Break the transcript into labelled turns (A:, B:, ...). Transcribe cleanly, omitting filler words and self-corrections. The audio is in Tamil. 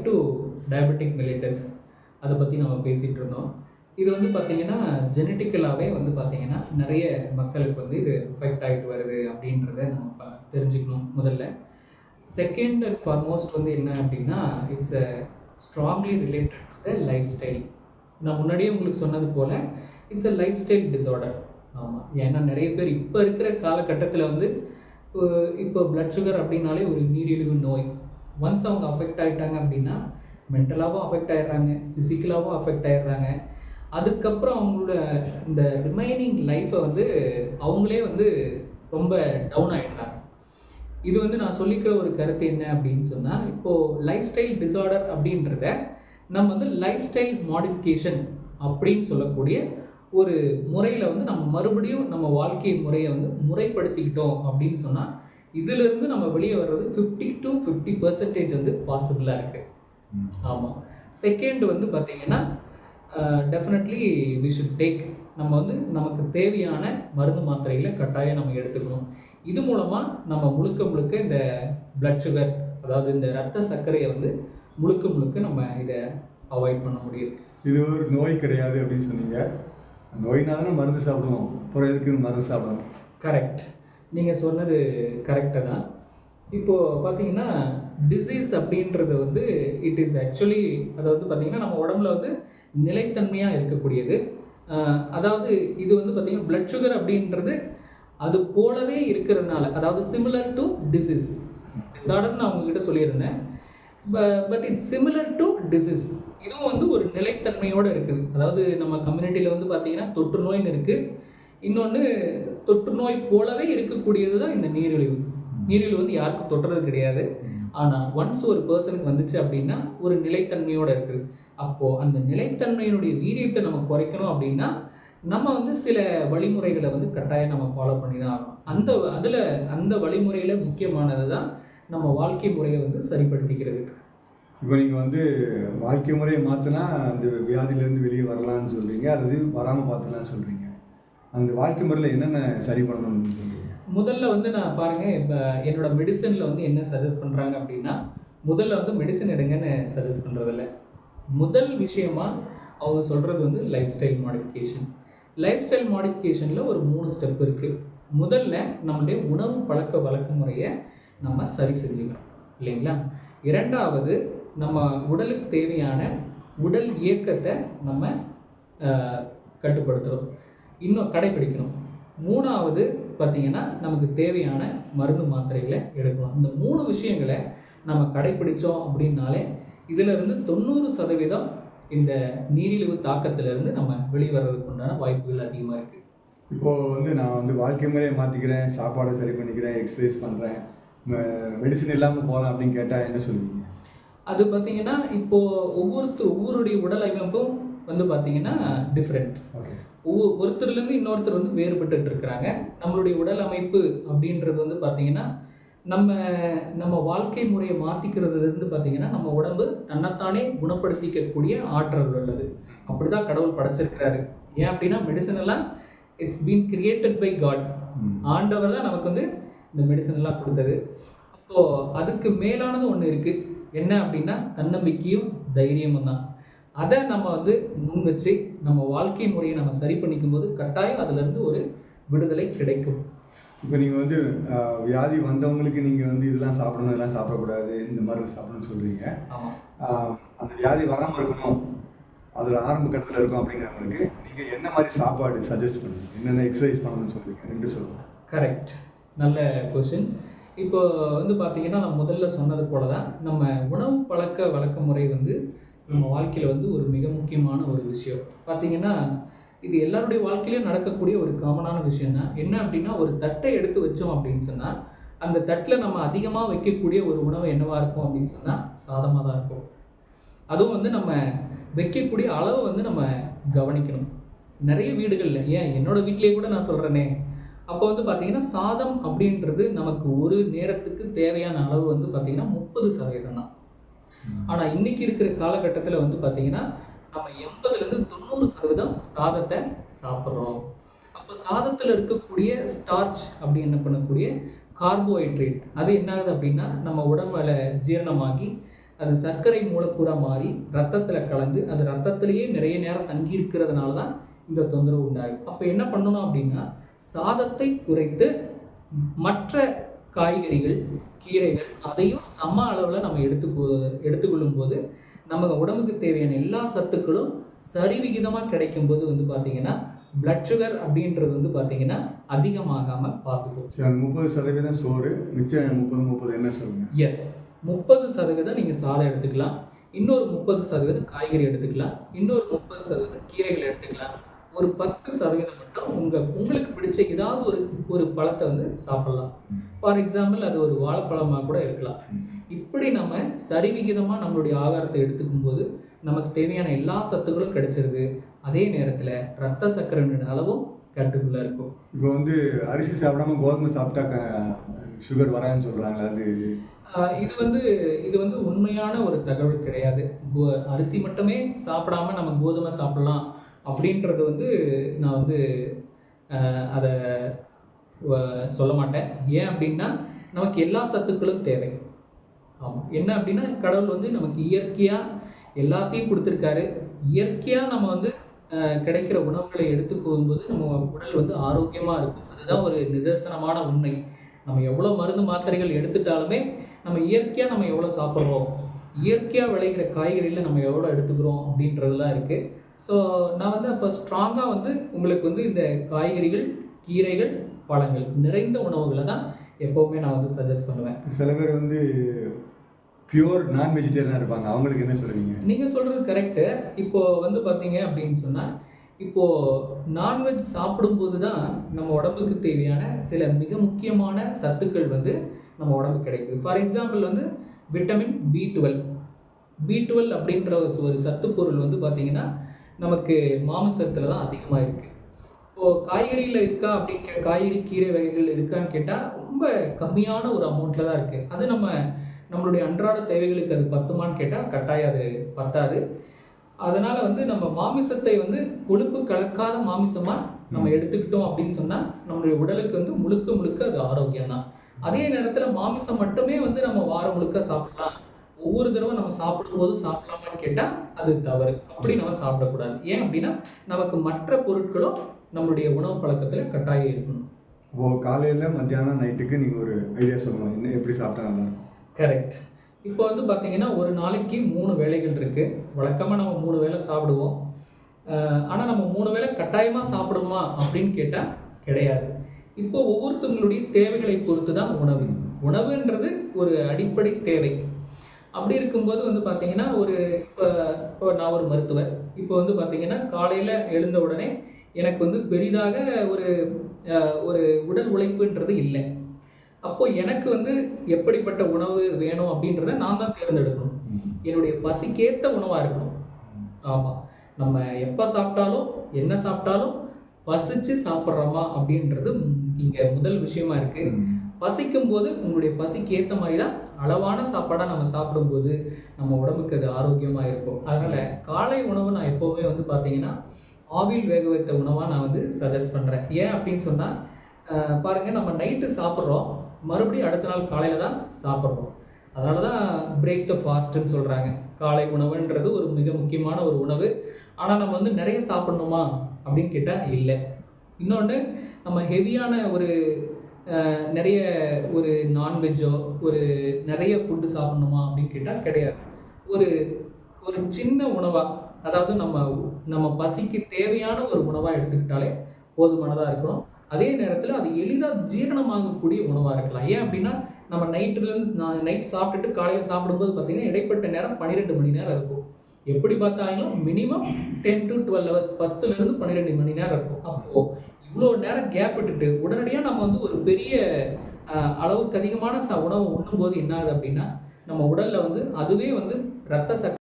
A: டு டயபெட்டிக் மெலிட்டஸ் அதை பற்றி நம்ம பேசிகிட்டு இருந்தோம். இது வந்து பார்த்திங்கன்னா ஜெனட்டிக்கலாகவே வந்து பார்த்திங்கன்னா நிறைய மக்களுக்கு வந்து இது அஃபெக்ட் ஆகிட்டு வருது அப்படின்றத நம்ம தெரிஞ்சுக்கணும் முதல்ல. செகண்ட் அண்ட் ஃபார்மோஸ்ட் வந்து என்ன அப்படின்னா, it's a strongly related to the lifestyle. நான் முன்னாடியே உங்களுக்கு சொன்னது போல் it's a lifestyle disorder. ஆமாம், ஏன்னா நிறைய பேர் இப்போ இருக்கிற காலகட்டத்தில் வந்து இப்போ பிளட் சுகர் அப்படின்னாலே ஒரு நீரிழிவு நோய். ஒன்ஸ் அவங்க அஃபெக்ட் ஆகிட்டாங்க அப்படின்னா மென்டலாகவும் அஃபெக்ட் ஆகிடுறாங்க, ஃபிசிக்கலாகவும் அஃபெக்ட் ஆகிடுறாங்க. அதுக்கப்புறம் அவங்களோட இந்த ரிமைனிங் லைஃப்பை வந்து அவங்களே வந்து ரொம்ப டவுன் ஆகிடுறாங்க. இது வந்து நான் சொல்லிக்கிற ஒரு கருத்து என்ன அப்படின்னு சொன்னால், இப்போது லைஃப் ஸ்டைல் டிஸார்டர் அப்படின்றத நம்ம வந்து லைஃப் ஸ்டைல் மாடிஃபிகேஷன் அப்படின்னு சொல்லக்கூடிய ஒரு முறையில் வந்து நம்ம மறுபடியும் நம்ம வாழ்க்கை முறையை வந்து முறைப்படுத்திக்கிட்டோம் அப்படின்னு சொன்னால், இதிலிருந்து நம்ம வெளியே வர்றது 50 to 50% வந்து பாசிபிளாக இருக்குது. ஆமாம். செகண்ட் வந்து பார்த்திங்கன்னா, டெஃபினெட்லி வி ஷுட் டேக், நம்ம வந்து நமக்கு தேவையான மருந்து மாத்திரைகளை கட்டாயம் நம்ம எடுத்துக்கணும். இது மூலமாக நம்ம முழுக்க இந்த பிளட் சுகர், அதாவது இந்த ரத்த சர்க்கரையை வந்து முழுக்க நம்ம இதை அவாய்ட் பண்ண முடியும்.
B: இது ஒரு நோய் கிடையாது அப்படின்னு சொன்னீங்க. நோயினா தானே மருந்து சாப்பிடுவோம், அப்புறம் எதுக்கு மருந்து சாப்பிடணும்?
A: கரெக்ட், நீங்கள் சொன்னது கரெக்டாக தான். இப்போது பார்த்தீங்கன்னா டிசீஸ் அப்படின்றது வந்து இட் இஸ் ஆக்சுவலி, அதாவது பார்த்திங்கன்னா நம்ம உடம்புல வந்து நிலைத்தன்மையாக இருக்கக்கூடியது. அதாவது இது வந்து பார்த்திங்கன்னா பிளட் சுகர் அப்படின்றது அது போலவே இருக்கிறதுனால, அதாவது சிமிலர் டு டிசீஸ். டிஸார்டர் நான் உங்ககிட்ட சொல்லியிருந்தேன், but it's similar to disease. இதுவும் வந்து ஒரு நிலைத்தன்மையோடு இருக்குது. அதாவது நம்ம கம்யூனிட்டியில் வந்து பார்த்திங்கன்னா தொற்று நோயின்னு இருக்குது, இன்னொன்று தொற்று நோய் போலவே இருக்கக்கூடியது தான் இந்த நீரிழிவு. நீரிழிவு வந்து யாருக்கும் தொற்றுறது கிடையாது, ஆனால் ஒன்ஸ் ஒரு பர்சனுக்கு வந்துச்சு அப்படின்னா ஒரு நிலைத்தன்மையோடு இருக்குது. அப்போது அந்த நிலைத்தன்மையினுடைய வீரியத்தை நம்ம குறைக்கணும் அப்படின்னா நம்ம வந்து சில வழிமுறைகளை வந்து கட்டாயம் நம்ம ஃபாலோ பண்ணி தான் ஆகணும். அந்த வழிமுறையில் முக்கியமானது தான் நம்ம வாழ்க்கை முறையை வந்து சரிப்படுத்திக்கிறது.
B: இப்போ நீங்கள் வந்து வாழ்க்கை முறையை மாற்றினா அந்த வியாதியிலேருந்து வெளியே வரலான்னு சொல்கிறீங்க, அது வராமல் பார்த்துலான்னு சொல்கிறீங்க. அந்த வாழ்க்கை முறையில் என்னென்ன சரி பண்ணணும்னு சொல்கிறீங்க?
A: முதல்ல வந்து நான் பாருங்கள், இப்போ என்னோட மெடிசனில் வந்து என்ன சஜஸ்ட் பண்ணுறாங்க அப்படின்னா, முதல்ல வந்து மெடிசன் எடுங்கன்னு சஜஸ்ட் பண்ணுறதில்ல. முதல் விஷயமா அவங்க சொல்கிறது வந்து lifestyle modification. Lifestyle மாடிஃபிகேஷனில் ஒரு 3 ஸ்டெப் இருக்குது. முதல்ல நம்மளுடைய உணவு பழக்க வழக்க முறையை நம்ம சரி செஞ்சுக்கணும் இல்லைங்களா. இரண்டாவது, நம்ம உடலுக்கு தேவையான உடல் இயக்கத்தை நம்ம கட்டுப்படுத்தணும், இன்னும் கடைபிடிக்கணும். மூணாவது பார்த்திங்கன்னா நமக்கு தேவையான மருந்து மாத்திரைகளை எடுக்கணும். இந்த 3 விஷயங்களை நம்ம கடைபிடித்தோம் அப்படின்னாலே இதிலிருந்து 90% இந்த நீரிழிவு தாக்கத்திலிருந்து நம்ம வெளிவரதுக்கு உண்டான வாய்ப்புகள் அதிகமாக இருக்குது.
B: இப்போது வந்து நான் வந்து வாழ்க்கை முறையை மாற்றிக்கிறேன், சாப்பாடை சரி பண்ணிக்கிறேன், எக்ஸசைஸ் பண்ணுறேன், மெடிசன் இல்லாமல் போகலாம் அப்படின்னு கேட்டால் என்ன சொல்லுவீங்க?
A: அது பார்த்திங்கன்னா இப்போது ஒவ்வொருடைய உடல் அமைப்பும் வந்து பார்த்திங்கன்னா டிஃப்ரெண்ட். ஒருத்தர்லேருந்து இன்னொருத்தர் வந்து வேறுபட்டு இருக்கிறாங்க. நம்மளுடைய உடல் அமைப்பு அப்படின்றது வந்து பார்த்திங்கன்னா நம்ம வாழ்க்கை முறையை மாற்றிக்கிறதுலேருந்து பார்த்திங்கன்னா நம்ம உடம்பு தன்னைத்தானே குணப்படுத்திக்கக்கூடிய ஆற்றல் உள்ளது. அப்படி தான் கடவுள் படைச்சிருக்கிறாரு. ஏன் அப்படின்னா மெடிசன் எல்லாம் it's been created by God. ஆண்டவர் தான் நமக்கு வந்து இந்த மெடிசன் எல்லாம் கொடுத்தது. அப்போது அதுக்கு மேலானது ஒன்று இருக்குது. என்ன அப்படின்னா தன்னம்பிக்கையும் தைரியமும் தான். அதை நம்ம வந்து முன் வச்சு நம்ம வாழ்க்கை முறையை நம்ம சரி பண்ணிக்கும் போது கட்டாயம் அதிலிருந்து ஒரு விடுதலை கிடைக்கும்.
B: இப்போ நீங்கள் வந்து வியாதி வந்தவங்களுக்கு நீங்கள் வந்து இதெல்லாம் சாப்பிடணும், இதெல்லாம் சாப்பிடக்கூடாது, இந்த மாதிரி சாப்பிடணும்னு சொல்கிறீங்க.
A: ஆமாம்.
B: அந்த வியாதி வராமல் இருக்கணும், அதில் ஆரம்ப கட்டத்தில் இருக்கும் அப்படிங்கிறவங்களுக்கு நீங்கள் என்ன மாதிரி சாப்பாடு சஜஸ்ட் பண்ணுவீங்க, என்னென்ன எக்ஸசைஸ் பண்ணணும்னு சொல்லுவீங்க? 2 சொல்லுங்கள்.
A: கரெக்ட், நல்ல கொஷின். இப்போ வந்து பார்த்திங்கன்னா நான் முதல்ல சொன்னது போல தான் நம்ம உணவு பழக்க வழக்க முறை வந்து நம்ம வாழ்க்கையில் வந்து ஒரு மிக முக்கியமான ஒரு விஷயம். பார்த்திங்கன்னா இது எல்லாருடைய வாழ்க்கையிலையும் நடக்கக்கூடிய ஒரு காமனான விஷயம் தான். என்ன அப்படின்னா, ஒரு தட்டை எடுத்து வச்சோம் அப்படின்னு சொன்னால் அந்த தட்டில் நம்ம அதிகமாக வைக்கக்கூடிய ஒரு உணவு என்னவாக இருக்கும் அப்படின்னு சொன்னால் சாதமாக தான் இருக்கும். அதுவும் வந்து நம்ம வைக்கக்கூடிய அளவை வந்து நம்ம கவனிக்கணும். நிறைய வீடுகளில், ஏன் என்னோடய வீட்டிலேயே கூட நான் சொல்கிறேனே, அப்போ வந்து பார்த்திங்கன்னா சாதம் அப்படின்றது நமக்கு ஒரு நேரத்துக்கு தேவையான அளவு வந்து பார்த்திங்கன்னா 30% தான். ஆனால் இன்றைக்கி இருக்கிற காலகட்டத்தில் வந்து பார்த்திங்கன்னா நம்ம 80லேருந்து 90% சாதத்தை சாப்பிட்றோம். அப்போ சாதத்தில் இருக்கக்கூடிய ஸ்டார்ச் அப்படி என்ன பண்ணக்கூடிய கார்போஹைட்ரேட் அது என்ன ஆகுது அப்படின்னா நம்ம உடம்புல ஜீரணமாகி அது சர்க்கரை மூலக்கூறா மாறி ரத்தத்தில் கலந்து அது ரத்தத்திலேயே நிறைய நேரம் தங்கி இருக்கிறதுனால தான் இந்த தொந்தரவு உண்டாகும். அப்போ என்ன பண்ணணும் அப்படின்னா, சாதத்தை குறைத்து மற்ற காய்கறிகள், கீரைகள் அதையும் சம அளவில் நம்ம எடுத்துக்கொள்ளும் போது நம்ம உடம்புக்கு தேவையான எல்லா சத்துக்களும் சரிவிகிதமாக கிடைக்கும்போது வந்து பார்த்தீங்கன்னா பிளட் சுகர் அப்படின்றது வந்து பார்த்தீங்கன்னா அதிகமாகாமல் பார்த்துக்கும்.
B: 30% சோறு, மிச்சம் 30 என்ன சொல்லுங்க?
A: எஸ், 30% நீங்கள் சாதம் எடுத்துக்கலாம், இன்னொரு 30% காய்கறி எடுத்துக்கலாம், இன்னொரு 30% கீரைகள் எடுத்துக்கலாம், ஒரு 10% மட்டும் உங்களுக்கு பிடிச்ச ஏதாவது ஒரு பழத்தை வந்து சாப்பிடலாம். ஃபார் எக்ஸாம்பிள் அது ஒரு வாழைப்பழமாக கூட இருக்கலாம். இப்படி நம்ம சரிவிகிதமாக நம்மளுடைய ஆகாரத்தை எடுத்துக்கும் போது நமக்கு தேவையான எல்லா சத்துக்களும் கிடைச்சிருது. அதே நேரத்தில் ரத்த சர்க்கரையோட அளவும் கட்டுக்குள்ளே இருக்கும்.
B: இப்போ வந்து அரிசி சாப்பிடாம கோதுமை சாப்பிட்டா சுகர் வராதுன்னு சொல்கிறாங்களா?
A: இது வந்து உண்மையான ஒரு தகவல் கிடையாது. அரிசி மட்டுமே சாப்பிடாம நம்ம கோதுமை சாப்பிடலாம் அப்படின்றது வந்து நான் வந்து அதை சொல்ல மாட்டேன். ஏன் அப்படின்னா நமக்கு எல்லா சத்துக்களும் தேவை. ஆமாம், என்ன அப்படின்னா கடவுள் வந்து நமக்கு இயற்கையாக எல்லாத்தையும் கொடுத்துருக்காரு. இயற்கையாக நம்ம வந்து கிடைக்கிற உணவுகளை எடுத்துக்கொள்ளும்போது நம்ம உடல் வந்து ஆரோக்கியமாக இருக்கும். அதுதான் ஒரு நிதர்சனமான உண்மை. நம்ம எவ்வளோ மருந்து மாத்திரைகள் எடுத்துட்டாலுமே நம்ம இயற்கையாக நம்ம எவ்வளோ சாப்பிட்றோம், இயற்கையாக விளைகிற காய்கறியில் நம்ம எவ்வளோ எடுத்துக்கிறோம் அப்படின்றதுலாம் இருக்குது. ஸோ நான் வந்து அப்போ ஸ்ட்ராங்காக வந்து உங்களுக்கு வந்து இந்த காய்கறிகள், கீரைகள், பழங்கள் நிறைந்த உணவுகளை தான் எப்போவுமே நான் வந்து சஜஸ்ட் பண்ணுவேன்.
B: சில பேர் வந்து பியூர் நான் வெஜிடேரியனாக இருப்பாங்க, அவங்களுக்கு என்ன சொல்லுவீங்க?
A: நீங்கள் சொல்கிறது கரெக்டு. இப்போது வந்து பார்த்தீங்க அப்படின்னு சொன்னால், இப்போது நான்வெஜ் சாப்பிடும்போது தான் நம்ம உடம்புக்கு தேவையான சில மிக முக்கியமான சத்துக்கள் வந்து நம்ம உடம்புக்கு கிடைக்குது. ஃபார் எக்ஸாம்பிள் வந்து விட்டமின் B12 அப்படின்ற ஒரு சத்து பொருள் வந்து பார்த்தீங்கன்னா நமக்கு மாமிசத்தில் தான் அதிகமாக இருக்குது. இப்போது காய்கறியில் இருக்கா அப்படின்னு காய்கறி, கீரை வகைகள் இருக்கான்னு கேட்டால் ரொம்ப கம்மியான ஒரு அமௌண்ட்டில் தான் இருக்குது. அது நம்மளுடைய அன்றாட தேவைகளுக்கு அது பத்துமான்னு கேட்டால் கட்டாயம் அது பத்தாது. அதனால் வந்து நம்ம மாமிசத்தை வந்து கொழுப்பு கலக்காத மாமிசமாக நம்ம எடுத்துக்கிட்டோம் அப்படின்னு சொன்னால் நம்மளுடைய உடலுக்கு வந்து முழுக்க அது ஆரோக்கியம் தான். அதே நேரத்தில் மாமிசம் மட்டுமே வந்து நம்ம வாரம் முழுக்க சாப்பிடலாம், ஒவ்வொரு தடவை நம்ம சாப்பிடும்போது சாப்பிடலாமான்னு கேட்டால் அது தவறு. அப்படி நம்ம சாப்பிடக்கூடாது. ஏன் அப்படின்னா நமக்கு மற்ற பொருட்களும் நம்மளுடைய உணவு பழக்கத்தில் கட்டாயம் இருக்கணும்.
B: காலையில், மத்தியானம், நைட்டுக்கு நீங்கள் ஒரு ஐடியா சொல்லணும், என்ன எப்படி சாப்பிட்டா நல்லாயிருக்கும்?
A: கரெக்ட். இப்போ வந்து பார்த்தீங்கன்னா ஒரு நாளைக்கு 3 வேளைகள் இருக்குது. வழக்கமாக நம்ம 3 வேளை சாப்பிடுவோம். ஆனால் நம்ம 3 வேளை கட்டாயமாக சாப்பிடுமா அப்படின்னு கேட்டால் கிடையாது. இப்போ ஒவ்வொருத்தவங்களுடைய தேவைகளை பொறுத்து தான் உணவுன்றது ஒரு அடிப்படை தேவை. அப்படி இருக்கும்போது வந்து பார்த்தீங்கன்னா இப்போ நான் ஒரு மருத்துவர். இப்போ வந்து பார்த்தீங்கன்னா காலையில் எழுந்த உடனே எனக்கு வந்து பெரிதாக ஒரு உடல் உழைப்புன்றது இல்லை. அப்போ எனக்கு வந்து எப்படிப்பட்ட உணவு வேணும் அப்படின்றத நான் தான் தேர்ந்தெடுக்கணும். என்னுடைய பசிக்கேற்ற உணவாக இருக்கணும். ஆமாம், நம்ம எப்போ சாப்பிட்டாலும் என்ன சாப்பிட்டாலும் பசிச்சு சாப்பிட்றோமா அப்படின்றது இங்கே முதல் விஷயமா இருக்குது. பசிக்கும் போது உங்களுடைய பசிக்கு ஏற்ற மாதிரி தான் அளவான சாப்பாடாக நம்ம சாப்பிடும்போது நம்ம உடம்புக்கு அது ஆரோக்கியமாக இருக்கும். அதனால் காலை உணவு நான் எப்போவுமே வந்து பார்த்தீங்கன்னா ஆவியில் வேக வைத்த உணவாக நான் வந்து சஜஸ்ட் பண்ணுறேன். ஏன் அப்படின்னு சொன்னால் பாருங்கள், நம்ம நைட்டு சாப்பிட்றோம், மறுபடியும் அடுத்த நாள் காலையில் தான் சாப்பிட்றோம். அதனால தான் பிரேக் த ஃபாஸ்ட்டுன்னு சொல்கிறாங்க. காலை உணவுன்றது ஒரு மிக முக்கியமான ஒரு உணவு. ஆனால் நம்ம வந்து நிறைய சாப்பிட்ணுமா அப்படின்னு கேட்டால் இல்லை. இன்னொன்று, நம்ம ஹெவியான நிறைய நான்வெஜ்ஜோ நிறைய ஃபுட்டு சாப்பிட்ணுமா அப்படின்னு கேட்டால் கிடையாது. ஒரு சின்ன உணவாக, அதாவது நம்ம பசிக்கு தேவையான ஒரு உணவாக எடுத்துக்கிட்டாலே போதுமானதாக இருக்கணும். அதே நேரத்தில் அது எளிதாக ஜீரணமாகக்கூடிய உணவாக இருக்கலாம். ஏன் அப்படின்னா நம்ம நைட் சாப்பிட்டுட்டு காலையில் சாப்பிடும்போது பார்த்திங்கன்னா இடைப்பட்ட நேரம் 12 மணி நேரம் இருக்கும். எப்படி பார்த்தாலும் மினிமம் 10 to 12 hours, 10லேருந்து 12 மணி நேரம் இருக்கும். அப்போது இவ்வளோ நேரம் கேப் விட்டுட்டு உடனடியாக நம்ம வந்து ஒரு பெரிய அளவுக்கு அதிகமான உணவு உண்ணும்போது என்ன ஆகுது அப்படின்னா நம்ம உடலில் வந்து அதுவே வந்து ரத்த சக்கரை